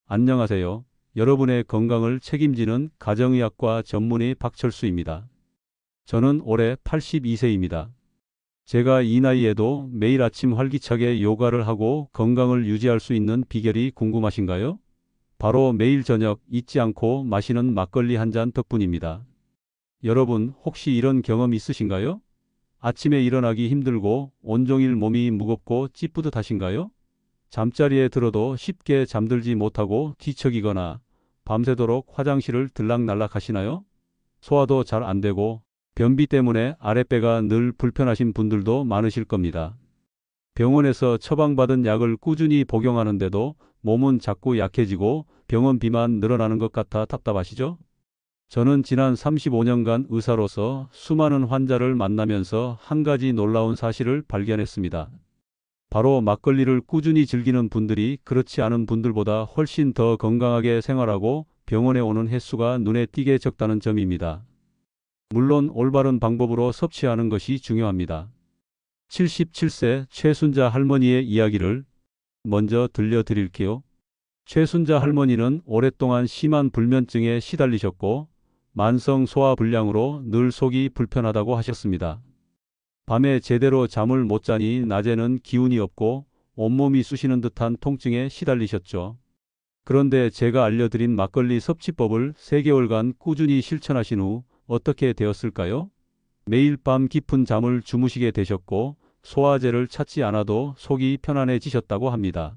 안녕하세요. 여러분의 건강을 책임지는 가정의학과 전문의 박철수입니다. 저는 올해 82세입니다. 제가 이 나이에도 매일 아침 활기차게 요가를 하고 건강을 유지할 수 있는 비결이 궁금하신가요? 바로 매일 저녁 잊지 않고 마시는 막걸리 한 잔 덕분입니다. 여러분, 혹시 이런 경험 있으신가요? 아침에 일어나기 힘들고 온종일 몸이 무겁고 찌뿌듯하신가요? 잠자리에 들어도 쉽게 잠들지 못하고 뒤척이거나 밤새도록 화장실을 들락날락 하시나요? 소화도 잘 안 되고 변비 때문에 아랫배가 늘 불편하신 분들도 많으실 겁니다. 병원에서 처방받은 약을 꾸준히 복용하는데도 몸은 자꾸 약해지고 병원비만 늘어나는 것 같아 답답하시죠? 저는 지난 35년간 의사로서 수많은 환자를 만나면서 한 가지 놀라운 사실을 발견했습니다. 바로 막걸리를 꾸준히 즐기는 분들이 그렇지 않은 분들보다 훨씬 더 건강하게 생활하고 병원에 오는 횟수가 눈에 띄게 적다는 점입니다. 물론 올바른 방법으로 섭취하는 것이 중요합니다. 77세 최순자 할머니의 이야기를 먼저 들려드릴게요. 최순자 할머니는 오랫동안 심한 불면증에 시달리셨고 만성 소화불량으로 늘 속이 불편하다고 하셨습니다. 밤에 제대로 잠을 못 자니 낮에는 기운이 없고 온몸이 쑤시는 듯한 통증에 시달리셨죠. 그런데 제가 알려드린 막걸리 섭취법을 3개월간 꾸준히 실천하신 후 어떻게 되었을까요? 매일 밤 깊은 잠을 주무시게 되셨고 소화제를 찾지 않아도 속이 편안해지셨다고 합니다.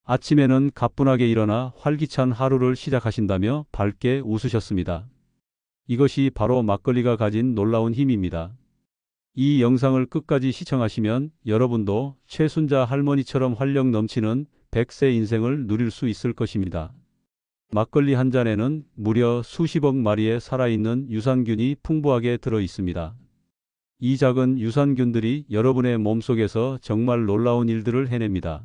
아침에는 가뿐하게 일어나 활기찬 하루를 시작하신다며 밝게 웃으셨습니다. 이것이 바로 막걸리가 가진 놀라운 힘입니다. 이 영상을 끝까지 시청하시면 여러분도 최순자 할머니처럼 활력 넘치는 100세 인생을 누릴 수 있을 것입니다. 막걸리 한 잔에는 무려 수십억 마리의 살아있는 유산균이 풍부하게 들어 있습니다. 이 작은 유산균들이 여러분의 몸속에서 정말 놀라운 일들을 해냅니다.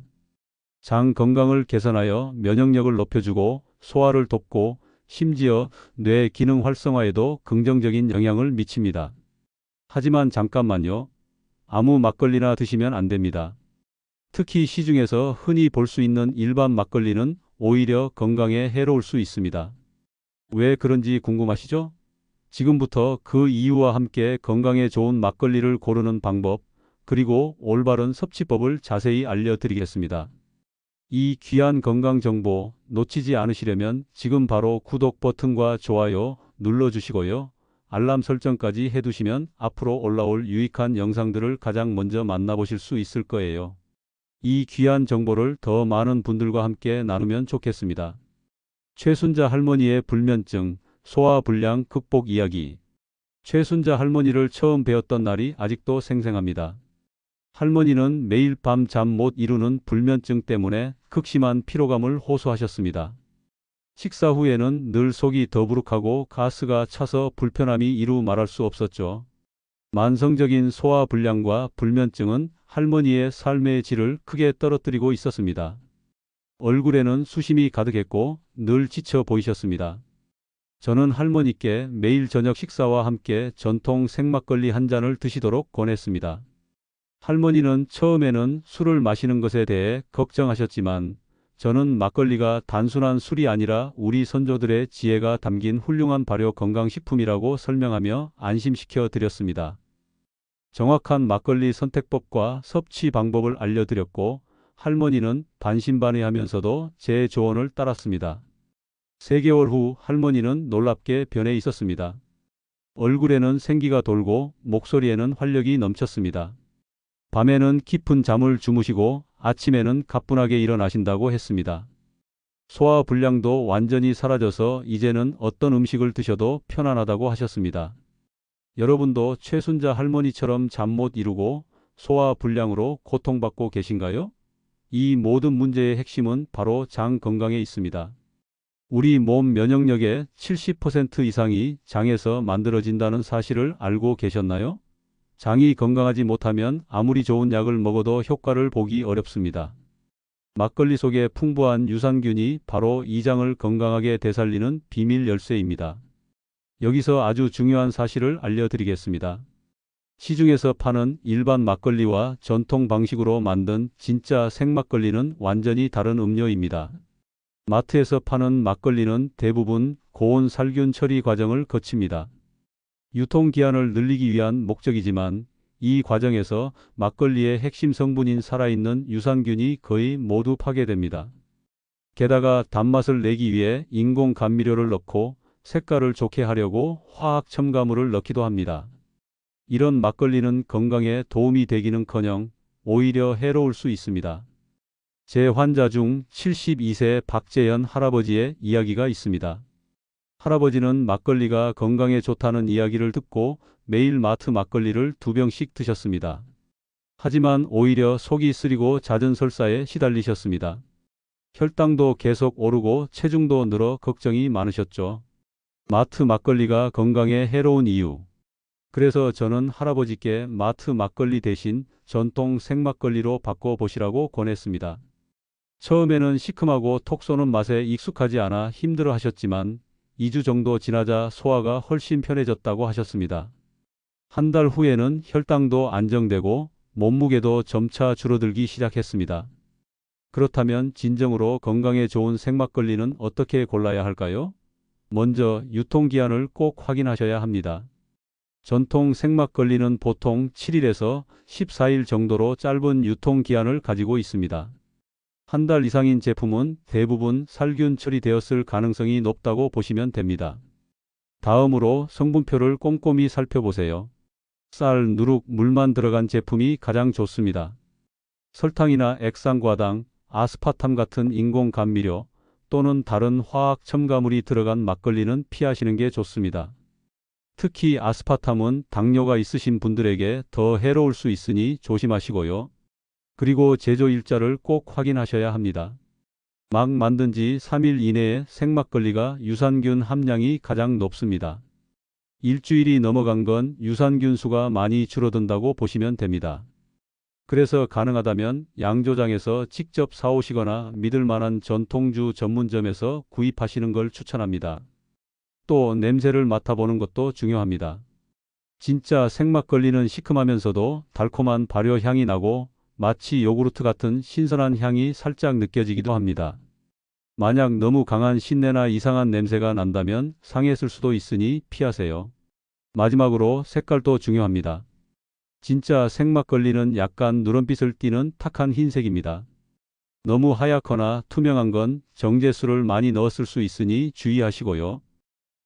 장 건강을 개선하여 면역력을 높여주고 소화를 돕고 심지어 뇌 기능 활성화에도 긍정적인 영향을 미칩니다. 하지만 잠깐만요. 아무 막걸리나 드시면 안 됩니다. 특히 시중에서 흔히 볼 수 있는 일반 막걸리는 오히려 건강에 해로울 수 있습니다. 왜 그런지 궁금하시죠? 지금부터 그 이유와 함께 건강에 좋은 막걸리를 고르는 방법, 그리고 올바른 섭취법을 자세히 알려드리겠습니다. 이 귀한 건강 정보 놓치지 않으시려면 지금 바로 구독 버튼과 좋아요 눌러주시고요. 알람 설정까지 해두시면 앞으로 올라올 유익한 영상들을 가장 먼저 만나보실 수 있을 거예요. 이 귀한 정보를 더 많은 분들과 함께 나누면 좋겠습니다. 최순자 할머니의 불면증, 소화불량 극복 이야기. 최순자 할머니를 처음 뵈었던 날이 아직도 생생합니다. 할머니는 매일 밤 잠 못 이루는 불면증 때문에 극심한 피로감을 호소하셨습니다. 식사 후에는 늘 속이 더부룩하고 가스가 차서 불편함이 이루 말할 수 없었죠. 만성적인 소화불량과 불면증은 할머니의 삶의 질을 크게 떨어뜨리고 있었습니다. 얼굴에는 수심이 가득했고 늘 지쳐 보이셨습니다. 저는 할머니께 매일 저녁 식사와 함께 전통 생막걸리 한 잔을 드시도록 권했습니다. 할머니는 처음에는 술을 마시는 것에 대해 걱정하셨지만 저는 막걸리가 단순한 술이 아니라 우리 선조들의 지혜가 담긴 훌륭한 발효 건강식품이라고 설명하며 안심시켜 드렸습니다. 정확한 막걸리 선택법과 섭취 방법을 알려드렸고 할머니는 반신반의하면서도 제 조언을 따랐습니다. 3개월 후 할머니는 놀랍게 변해 있었습니다. 얼굴에는 생기가 돌고 목소리에는 활력이 넘쳤습니다. 밤에는 깊은 잠을 주무시고 아침에는 가뿐하게 일어나신다고 했습니다. 소화 불량도 완전히 사라져서 이제는 어떤 음식을 드셔도 편안하다고 하셨습니다. 여러분도 최순자 할머니처럼 잠 못 이루고 소화 불량으로 고통받고 계신가요? 이 모든 문제의 핵심은 바로 장 건강에 있습니다. 우리 몸 면역력의 70% 이상이 장에서 만들어진다는 사실을 알고 계셨나요? 장이 건강하지 못하면 아무리 좋은 약을 먹어도 효과를 보기 어렵습니다. 막걸리 속에 풍부한 유산균이 바로 이 장을 건강하게 되살리는 비밀 열쇠입니다. 여기서 아주 중요한 사실을 알려드리겠습니다. 시중에서 파는 일반 막걸리와 전통 방식으로 만든 진짜 생막걸리는 완전히 다른 음료입니다. 마트에서 파는 막걸리는 대부분 고온 살균 처리 과정을 거칩니다. 유통기한을 늘리기 위한 목적이지만 이 과정에서 막걸리의 핵심 성분인 살아있는 유산균이 거의 모두 파괴됩니다. 게다가 단맛을 내기 위해 인공 감미료를 넣고 색깔을 좋게 하려고 화학 첨가물을 넣기도 합니다. 이런 막걸리는 건강에 도움이 되기는커녕 오히려 해로울 수 있습니다. 제 환자 중 72세 박재현 할아버지의 이야기가 있습니다. 할아버지는 막걸리가 건강에 좋다는 이야기를 듣고 매일 마트 막걸리를 2병씩 드셨습니다. 하지만 오히려 속이 쓰리고 잦은 설사에 시달리셨습니다. 혈당도 계속 오르고 체중도 늘어 걱정이 많으셨죠. 마트 막걸리가 건강에 해로운 이유. 그래서 저는 할아버지께 마트 막걸리 대신 전통 생막걸리로 바꿔보시라고 권했습니다. 처음에는 시큼하고 톡 쏘는 맛에 익숙하지 않아 힘들어 하셨지만 2주 정도 지나자 소화가 훨씬 편해졌다고 하셨습니다. 한 달 후에는 혈당도 안정되고 몸무게도 점차 줄어들기 시작했습니다. 그렇다면 진정으로 건강에 좋은 생막걸리는 어떻게 골라야 할까요? 먼저 유통기한을 꼭 확인하셔야 합니다. 전통 생막걸리는 보통 7일에서 14일 정도로 짧은 유통기한을 가지고 있습니다. 한 달 이상인 제품은 대부분 살균 처리되었을 가능성이 높다고 보시면 됩니다. 다음으로 성분표를 꼼꼼히 살펴보세요. 쌀, 누룩, 물만 들어간 제품이 가장 좋습니다. 설탕이나 액상과당, 아스파탐 같은 인공 감미료 또는 다른 화학 첨가물이 들어간 막걸리는 피하시는 게 좋습니다. 특히 아스파탐은 당뇨가 있으신 분들에게 더 해로울 수 있으니 조심하시고요. 그리고 제조 일자를 꼭 확인하셔야 합니다. 막 만든 지 3일 이내에 생막걸리가 유산균 함량이 가장 높습니다. 일주일이 넘어간 건 유산균 수가 많이 줄어든다고 보시면 됩니다. 그래서 가능하다면 양조장에서 직접 사오시거나 믿을 만한 전통주 전문점에서 구입하시는 걸 추천합니다. 또 냄새를 맡아보는 것도 중요합니다. 진짜 생막걸리는 시큼하면서도 달콤한 발효향이 나고 마치 요구르트 같은 신선한 향이 살짝 느껴지기도 합니다. 만약 너무 강한 신내나 이상한 냄새가 난다면 상했을 수도 있으니 피하세요. 마지막으로 색깔도 중요합니다. 진짜 생막걸리는 약간 누런빛을 띠는 탁한 흰색입니다. 너무 하얗거나 투명한 건 정제수를 많이 넣었을 수 있으니 주의하시고요.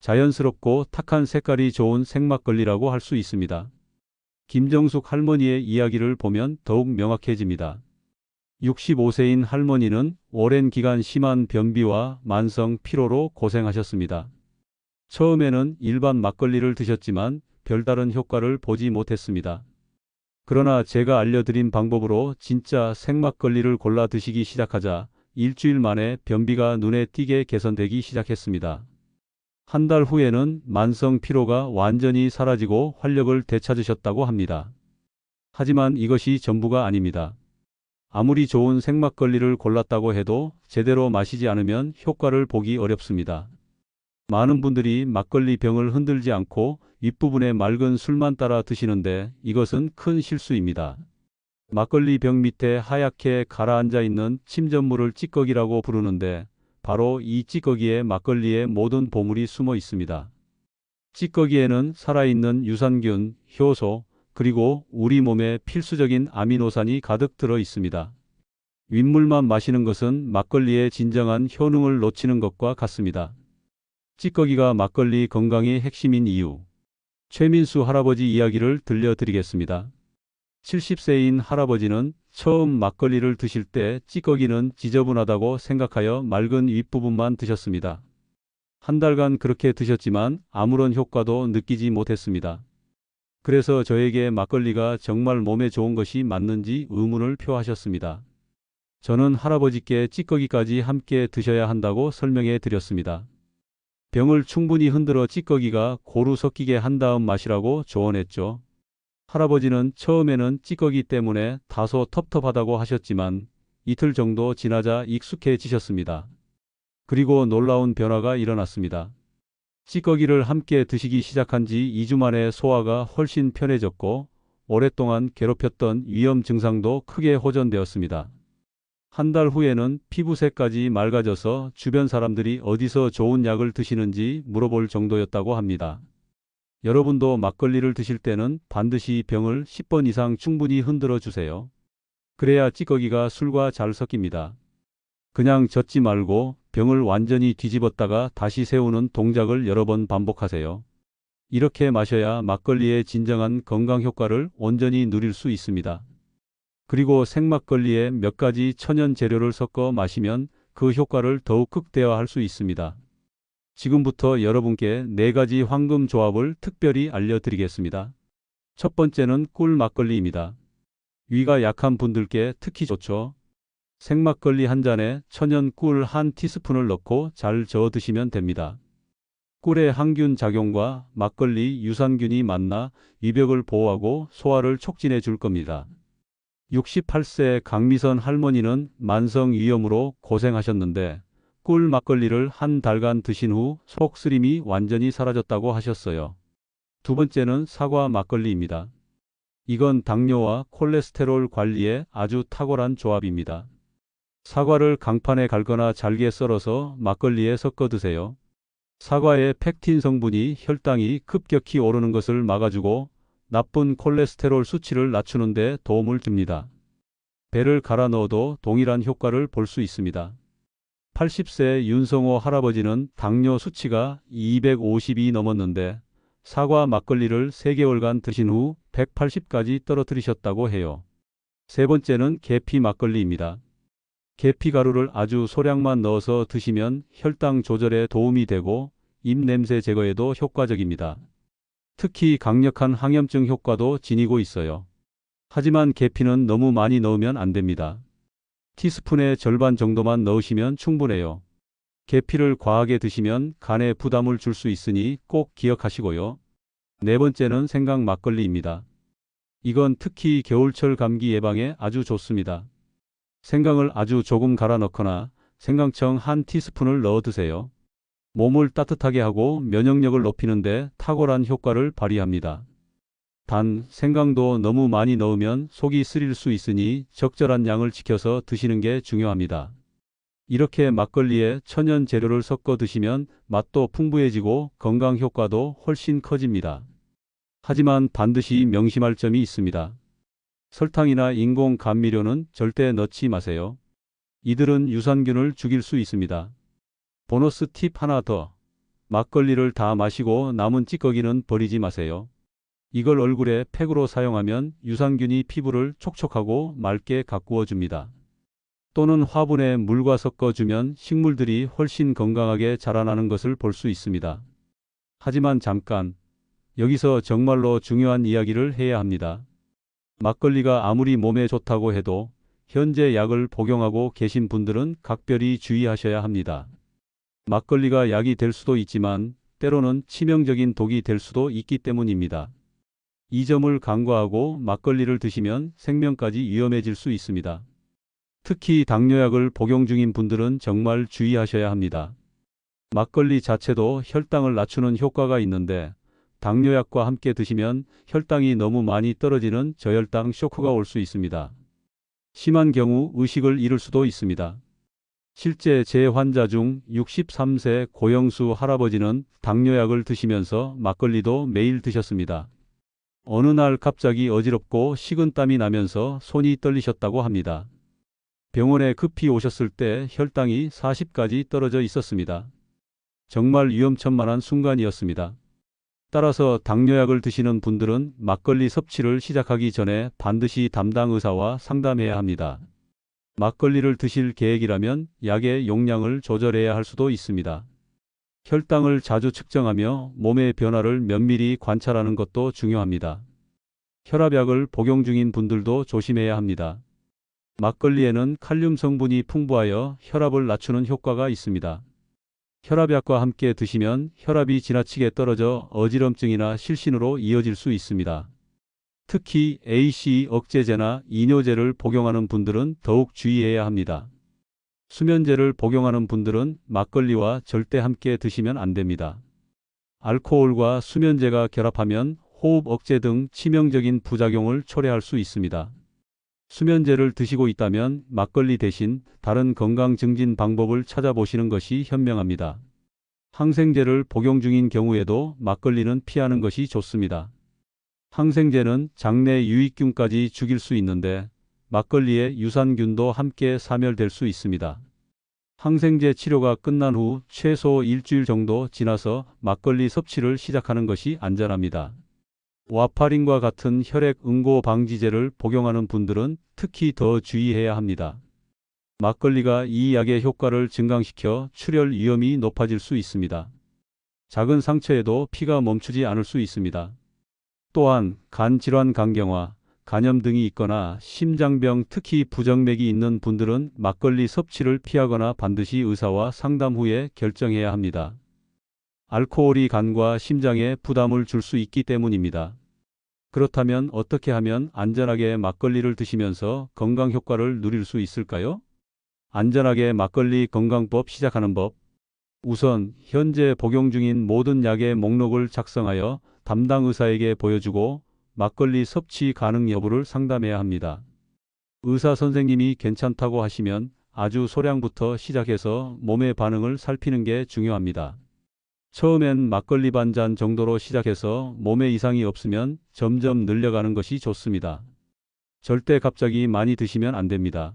자연스럽고 탁한 색깔이 좋은 생막걸리라고 할 수 있습니다. 김정숙 할머니의 이야기를 보면 더욱 명확해집니다. 65세인 할머니는 오랜 기간 심한 변비와 만성 피로로 고생하셨습니다. 처음에는 일반 막걸리를 드셨지만 별다른 효과를 보지 못했습니다. 그러나 제가 알려드린 방법으로 진짜 생막걸리를 골라 드시기 시작하자 일주일 만에 변비가 눈에 띄게 개선되기 시작했습니다. 한 달 후에는 만성 피로가 완전히 사라지고 활력을 되찾으셨다고 합니다. 하지만 이것이 전부가 아닙니다. 아무리 좋은 생막걸리를 골랐다고 해도 제대로 마시지 않으면 효과를 보기 어렵습니다. 많은 분들이 막걸리 병을 흔들지 않고 윗부분에 맑은 술만 따라 드시는데 이것은 큰 실수입니다. 막걸리 병 밑에 하얗게 가라앉아 있는 침전물을 찌꺼기라고 부르는데 바로 이 찌꺼기에 막걸리의 모든 보물이 숨어 있습니다. 찌꺼기에는 살아있는 유산균, 효소, 그리고 우리 몸에 필수적인 아미노산이 가득 들어 있습니다. 윗물만 마시는 것은 막걸리의 진정한 효능을 놓치는 것과 같습니다. 찌꺼기가 막걸리 건강의 핵심인 이유. 최민수 할아버지 이야기를 들려드리겠습니다. 70세인 할아버지는 처음 막걸리를 드실 때 찌꺼기는 지저분하다고 생각하여 맑은 윗부분만 드셨습니다. 한 달간 그렇게 드셨지만 아무런 효과도 느끼지 못했습니다. 그래서 저에게 막걸리가 정말 몸에 좋은 것이 맞는지 의문을 표하셨습니다. 저는 할아버지께 찌꺼기까지 함께 드셔야 한다고 설명해 드렸습니다. 병을 충분히 흔들어 찌꺼기가 고루 섞이게 한 다음 마시라고 조언했죠. 할아버지는 처음에는 찌꺼기 때문에 다소 텁텁하다고 하셨지만 이틀 정도 지나자 익숙해지셨습니다. 그리고 놀라운 변화가 일어났습니다. 찌꺼기를 함께 드시기 시작한 지 2주 만에 소화가 훨씬 편해졌고 오랫동안 괴롭혔던 위염 증상도 크게 호전되었습니다. 한 달 후에는 피부색까지 맑아져서 주변 사람들이 어디서 좋은 약을 드시는지 물어볼 정도였다고 합니다. 여러분도 막걸리를 드실 때는 반드시 병을 10번 이상 충분히 흔들어 주세요. 그래야 찌꺼기가 술과 잘 섞입니다. 그냥 젓지 말고 병을 완전히 뒤집었다가 다시 세우는 동작을 여러 번 반복하세요. 이렇게 마셔야 막걸리의 진정한 건강 효과를 온전히 누릴 수 있습니다. 그리고 생막걸리에 몇 가지 천연 재료를 섞어 마시면 그 효과를 더욱 극대화할 수 있습니다. 지금부터 여러분께 4가지 황금 조합을 특별히 알려드리겠습니다. 첫 번째는 꿀 막걸리입니다. 위가 약한 분들께 특히 좋죠. 생막걸리 한 잔에 천연 꿀 한 티스푼을 넣고 잘 저어 드시면 됩니다. 꿀의 항균 작용과 막걸리 유산균이 만나 위벽을 보호하고 소화를 촉진해 줄 겁니다. 68세 강미선 할머니는 만성 위염으로 고생하셨는데 꿀 막걸리를 한 달간 드신 후 속 쓰림이 완전히 사라졌다고 하셨어요. 두 번째는 사과 막걸리입니다. 이건 당뇨와 콜레스테롤 관리에 아주 탁월한 조합입니다. 사과를 강판에 갈거나 잘게 썰어서 막걸리에 섞어 드세요. 사과의 펙틴 성분이 혈당이 급격히 오르는 것을 막아주고 나쁜 콜레스테롤 수치를 낮추는 데 도움을 줍니다. 배를 갈아 넣어도 동일한 효과를 볼 수 있습니다. 80세 윤성호 할아버지는 당뇨 수치가 250이 넘었는데 사과 막걸리를 3개월간 드신 후 180까지 떨어뜨리셨다고 해요. 세 번째는 계피 막걸리입니다. 계피 가루를 아주 소량만 넣어서 드시면 혈당 조절에 도움이 되고 입냄새 제거에도 효과적입니다. 특히 강력한 항염증 효과도 지니고 있어요. 하지만 계피는 너무 많이 넣으면 안 됩니다. 티스푼의 절반 정도만 넣으시면 충분해요. 계피를 과하게 드시면 간에 부담을 줄 수 있으니 꼭 기억하시고요. 네 번째는 생강 막걸리입니다. 이건 특히 겨울철 감기 예방에 아주 좋습니다. 생강을 아주 조금 갈아 넣거나 생강청 한 티스푼을 넣어 드세요. 몸을 따뜻하게 하고 면역력을 높이는 데 탁월한 효과를 발휘합니다. 단, 생강도 너무 많이 넣으면 속이 쓰릴 수 있으니 적절한 양을 지켜서 드시는 게 중요합니다. 이렇게 막걸리에 천연 재료를 섞어 드시면 맛도 풍부해지고 건강 효과도 훨씬 커집니다. 하지만 반드시 명심할 점이 있습니다. 설탕이나 인공 감미료는 절대 넣지 마세요. 이들은 유산균을 죽일 수 있습니다. 보너스 팁 하나 더. 막걸리를 다 마시고 남은 찌꺼기는 버리지 마세요. 이걸 얼굴에 팩으로 사용하면 유산균이 피부를 촉촉하고 맑게 가꾸어 줍니다. 또는 화분에 물과 섞어주면 식물들이 훨씬 건강하게 자라나는 것을 볼 수 있습니다. 하지만 잠깐, 여기서 정말로 중요한 이야기를 해야 합니다. 막걸리가 아무리 몸에 좋다고 해도 현재 약을 복용하고 계신 분들은 각별히 주의하셔야 합니다. 막걸리가 약이 될 수도 있지만 때로는 치명적인 독이 될 수도 있기 때문입니다. 이 점을 간과하고 막걸리를 드시면 생명까지 위험해질 수 있습니다. 특히 당뇨약을 복용 중인 분들은 정말 주의하셔야 합니다. 막걸리 자체도 혈당을 낮추는 효과가 있는데 당뇨약과 함께 드시면 혈당이 너무 많이 떨어지는 저혈당 쇼크가 올 수 있습니다. 심한 경우 의식을 잃을 수도 있습니다. 실제 제 환자 중 63세 고영수 할아버지는 당뇨약을 드시면서 막걸리도 매일 드셨습니다. 어느 날 갑자기 어지럽고 식은땀이 나면서 손이 떨리셨다고 합니다. 병원에 급히 오셨을 때 혈당이 40까지 떨어져 있었습니다. 정말 위험천만한 순간이었습니다. 따라서 당뇨약을 드시는 분들은 막걸리 섭취를 시작하기 전에 반드시 담당 의사와 상담해야 합니다. 막걸리를 드실 계획이라면 약의 용량을 조절해야 할 수도 있습니다. 혈당을 자주 측정하며 몸의 변화를 면밀히 관찰하는 것도 중요합니다. 혈압약을 복용 중인 분들도 조심해야 합니다. 막걸리에는 칼륨 성분이 풍부하여 혈압을 낮추는 효과가 있습니다. 혈압약과 함께 드시면 혈압이 지나치게 떨어져 어지럼증이나 실신으로 이어질 수 있습니다. 특히 ACE 억제제나 이뇨제를 복용하는 분들은 더욱 주의해야 합니다. 수면제를 복용하는 분들은 막걸리와 절대 함께 드시면 안 됩니다. 알코올과 수면제가 결합하면 호흡 억제 등 치명적인 부작용을 초래할 수 있습니다. 수면제를 드시고 있다면 막걸리 대신 다른 건강 증진 방법을 찾아보시는 것이 현명합니다. 항생제를 복용 중인 경우에도 막걸리는 피하는 것이 좋습니다. 항생제는 장내 유익균까지 죽일 수 있는데 막걸리의 유산균도 함께 사멸될 수 있습니다. 항생제 치료가 끝난 후 최소 일주일 정도 지나서 막걸리 섭취를 시작하는 것이 안전합니다. 와파린과 같은 혈액 응고 방지제를 복용하는 분들은 특히 더 주의해야 합니다. 막걸리가 이 약의 효과를 증강시켜 출혈 위험이 높아질 수 있습니다. 작은 상처에도 피가 멈추지 않을 수 있습니다. 또한 간 질환 간경화, 간염 등이 있거나 심장병 특히 부정맥이 있는 분들은 막걸리 섭취를 피하거나 반드시 의사와 상담 후에 결정해야 합니다. 알코올이 간과 심장에 부담을 줄 수 있기 때문입니다. 그렇다면 어떻게 하면 안전하게 막걸리를 드시면서 건강 효과를 누릴 수 있을까요? 안전하게 막걸리 건강법 시작하는 법. 우선 현재 복용 중인 모든 약의 목록을 작성하여 담당 의사에게 보여주고 막걸리 섭취 가능 여부를 상담해야 합니다. 의사 선생님이 괜찮다고 하시면 아주 소량부터 시작해서 몸의 반응을 살피는 게 중요합니다. 처음엔 막걸리 반 잔 정도로 시작해서 몸에 이상이 없으면 점점 늘려가는 것이 좋습니다. 절대 갑자기 많이 드시면 안 됩니다.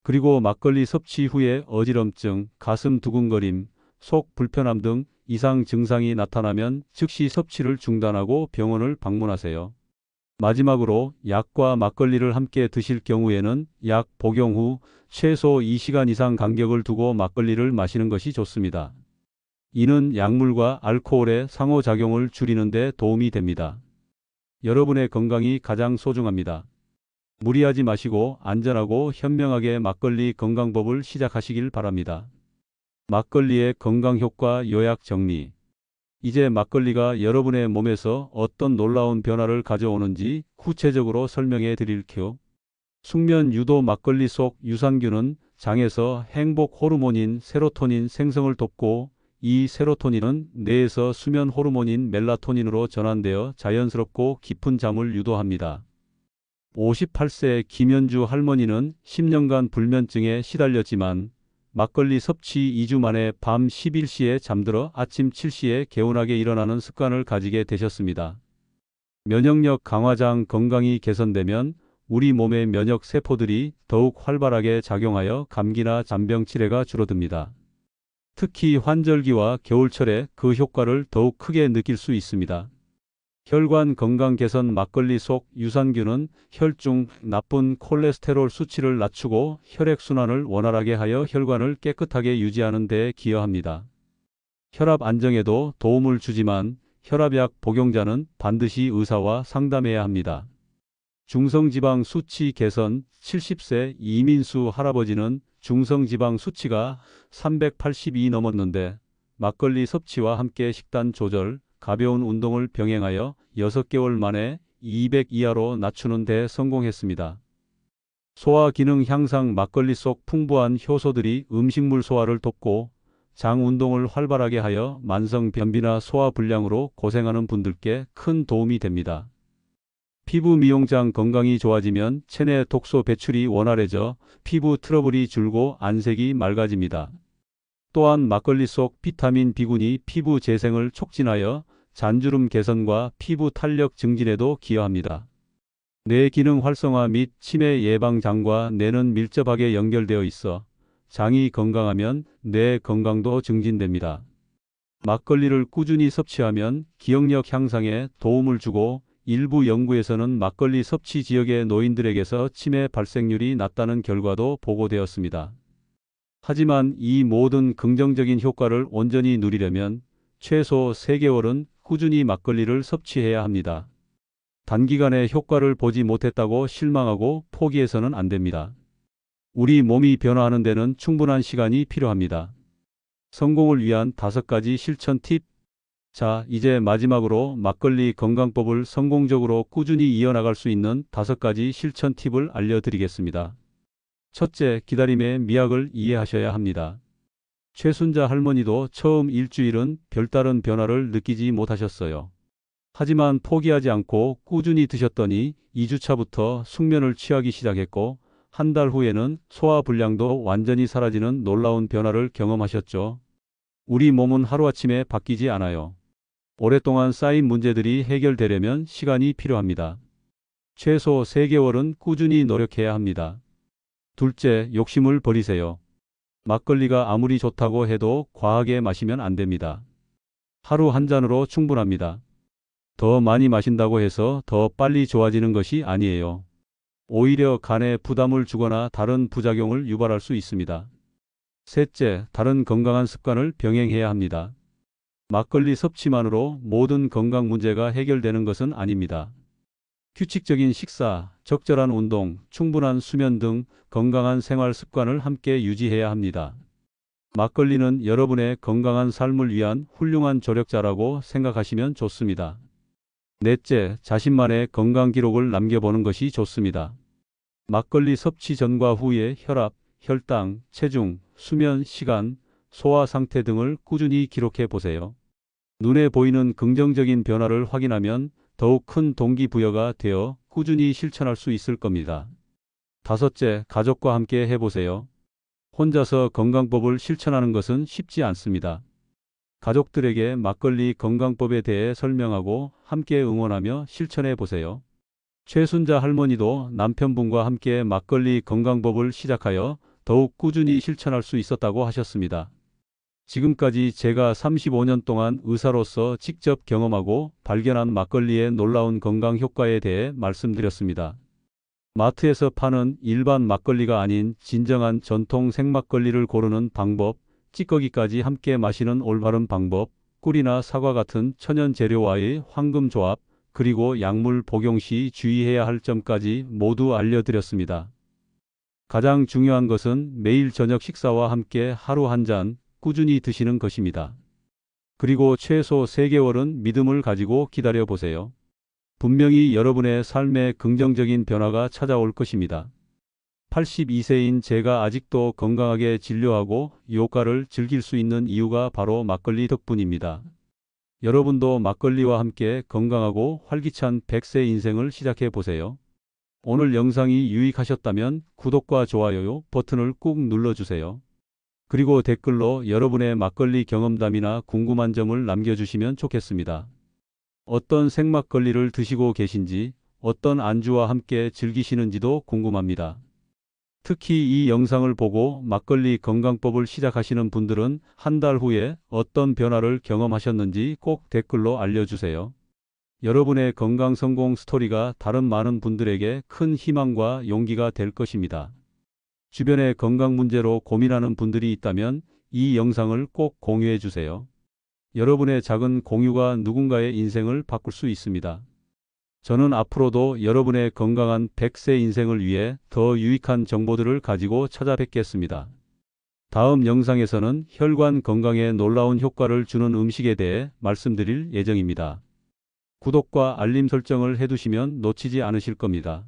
그리고 막걸리 섭취 후에 어지럼증, 가슴 두근거림, 속 불편함 등 이상 증상이 나타나면 즉시 섭취를 중단하고 병원을 방문하세요. 마지막으로 약과 막걸리를 함께 드실 경우에는 약 복용 후 최소 2시간 이상 간격을 두고 막걸리를 마시는 것이 좋습니다. 이는 약물과 알코올의 상호작용을 줄이는 데 도움이 됩니다. 여러분의 건강이 가장 소중합니다. 무리하지 마시고 안전하고 현명하게 막걸리 건강법을 시작하시길 바랍니다. 막걸리의 건강효과 요약 정리. 이제 막걸리가 여러분의 몸에서 어떤 놀라운 변화를 가져오는지 구체적으로 설명해 드릴게요. 숙면 유도. 막걸리 속 유산균은 장에서 행복 호르몬인 세로토닌 생성을 돕고 이 세로토닌은 뇌에서 수면 호르몬인 멜라토닌으로 전환되어 자연스럽고 깊은 잠을 유도합니다. 58세 김현주 할머니는 10년간 불면증에 시달렸지만 막걸리 섭취 2주 만에 밤 11시에 잠들어 아침 7시에 개운하게 일어나는 습관을 가지게 되셨습니다. 면역력 강화장. 건강이 개선되면 우리 몸의 면역 세포들이 더욱 활발하게 작용하여 감기나 잔병 치레가 줄어듭니다. 특히 환절기와 겨울철에 그 효과를 더욱 크게 느낄 수 있습니다. 혈관 건강 개선. 막걸리 속 유산균은 혈중 나쁜 콜레스테롤 수치를 낮추고 혈액순환을 원활하게 하여 혈관을 깨끗하게 유지하는 데 기여합니다. 혈압 안정에도 도움을 주지만 혈압약 복용자는 반드시 의사와 상담해야 합니다. 중성지방 수치 개선. 70세 이민수 할아버지는 중성지방 수치가 382 넘었는데 막걸리 섭취와 함께 식단 조절, 가벼운 운동을 병행하여 6개월 만에 200 이하로 낮추는 데 성공했습니다. 소화 기능 향상. 막걸리 속 풍부한 효소들이 음식물 소화를 돕고 장 운동을 활발하게 하여 만성 변비나 소화 불량으로 고생하는 분들께 큰 도움이 됩니다. 피부 미용장. 건강이 좋아지면 체내 독소 배출이 원활해져 피부 트러블이 줄고 안색이 맑아집니다. 또한 막걸리 속 비타민 B군이 피부 재생을 촉진하여 잔주름 개선과 피부 탄력 증진에도 기여합니다. 뇌 기능 활성화 및 치매 예방. 장과 뇌는 밀접하게 연결되어 있어 장이 건강하면 뇌 건강도 증진됩니다. 막걸리를 꾸준히 섭취하면 기억력 향상에 도움을 주고 일부 연구에서는 막걸리 섭취 지역의 노인들에게서 치매 발생률이 낮다는 결과도 보고되었습니다. 하지만 이 모든 긍정적인 효과를 온전히 누리려면 최소 3개월은 꾸준히 막걸리를 섭취해야 합니다. 단기간에 효과를 보지 못했다고 실망하고 포기해서는 안 됩니다. 우리 몸이 변화하는 데는 충분한 시간이 필요합니다. 성공을 위한 5가지 실천 팁. 자, 이제 마지막으로 막걸리 건강법을 성공적으로 꾸준히 이어나갈 수 있는 5가지 실천 팁을 알려드리겠습니다. 첫째, 기다림의 미학을 이해하셔야 합니다. 최순자 할머니도 처음 일주일은 별다른 변화를 느끼지 못하셨어요. 하지만 포기하지 않고 꾸준히 드셨더니 2주차부터 숙면을 취하기 시작했고 한 달 후에는 소화 불량도 완전히 사라지는 놀라운 변화를 경험하셨죠. 우리 몸은 하루아침에 바뀌지 않아요. 오랫동안 쌓인 문제들이 해결되려면 시간이 필요합니다. 최소 3개월은 꾸준히 노력해야 합니다. 둘째, 욕심을 버리세요. 막걸리가 아무리 좋다고 해도 과하게 마시면 안 됩니다. 하루 한 잔으로 충분합니다. 더 많이 마신다고 해서 더 빨리 좋아지는 것이 아니에요. 오히려 간에 부담을 주거나 다른 부작용을 유발할 수 있습니다. 셋째, 다른 건강한 습관을 병행해야 합니다. 막걸리 섭취만으로 모든 건강 문제가 해결되는 것은 아닙니다. 규칙적인 식사, 적절한 운동, 충분한 수면 등 건강한 생활 습관을 함께 유지해야 합니다. 막걸리는 여러분의 건강한 삶을 위한 훌륭한 조력자라고 생각하시면 좋습니다. 넷째, 자신만의 건강 기록을 남겨보는 것이 좋습니다. 막걸리 섭취 전과 후의 혈압, 혈당, 체중, 수면 시간, 소화 상태 등을 꾸준히 기록해 보세요. 눈에 보이는 긍정적인 변화를 확인하면 더욱 큰 동기부여가 되어 꾸준히 실천할 수 있을 겁니다. 다섯째, 가족과 함께 해보세요. 혼자서 건강법을 실천하는 것은 쉽지 않습니다. 가족들에게 막걸리 건강법에 대해 설명하고 함께 응원하며 실천해 보세요. 최순자 할머니도 남편분과 함께 막걸리 건강법을 시작하여 더욱 꾸준히 실천할 수 있었다고 하셨습니다. 지금까지 제가 35년 동안 의사로서 직접 경험하고 발견한 막걸리의 놀라운 건강 효과에 대해 말씀드렸습니다. 마트에서 파는 일반 막걸리가 아닌 진정한 전통 생막걸리를 고르는 방법, 찌꺼기까지 함께 마시는 올바른 방법, 꿀이나 사과 같은 천연 재료와의 황금 조합, 그리고 약물 복용 시 주의해야 할 점까지 모두 알려드렸습니다. 가장 중요한 것은 매일 저녁 식사와 함께 하루 한 잔 꾸준히 드시는 것입니다. 그리고 최소 3개월은 믿음을 가지고 기다려 보세요. 분명히 여러분의 삶에 긍정적인 변화가 찾아올 것입니다. 82세인 제가 아직도 건강하게 진료하고 효과를 즐길 수 있는 이유가 바로 막걸리 덕분입니다. 여러분도 막걸리와 함께 건강하고 활기찬 100세 인생을 시작해 보세요. 오늘 영상이 유익하셨다면 구독과 좋아요 버튼을 꾹 눌러주세요. 그리고 댓글로 여러분의 막걸리 경험담이나 궁금한 점을 남겨주시면 좋겠습니다. 어떤 생막걸리를 드시고 계신지, 어떤 안주와 함께 즐기시는지도 궁금합니다. 특히 이 영상을 보고 막걸리 건강법을 시작하시는 분들은 한 달 후에 어떤 변화를 경험하셨는지 꼭 댓글로 알려주세요. 여러분의 건강 성공 스토리가 다른 많은 분들에게 큰 희망과 용기가 될 것입니다. 주변에 건강 문제로 고민하는 분들이 있다면 이 영상을 꼭 공유해 주세요. 여러분의 작은 공유가 누군가의 인생을 바꿀 수 있습니다. 저는 앞으로도 여러분의 건강한 100세 인생을 위해 더 유익한 정보들을 가지고 찾아뵙겠습니다. 다음 영상에서는 혈관 건강에 놀라운 효과를 주는 음식에 대해 말씀드릴 예정입니다. 구독과 알림 설정을 해두시면 놓치지 않으실 겁니다.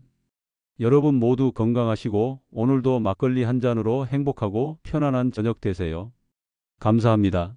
여러분 모두 건강하시고 오늘도 막걸리 한 잔으로 행복하고 편안한 저녁 되세요. 감사합니다.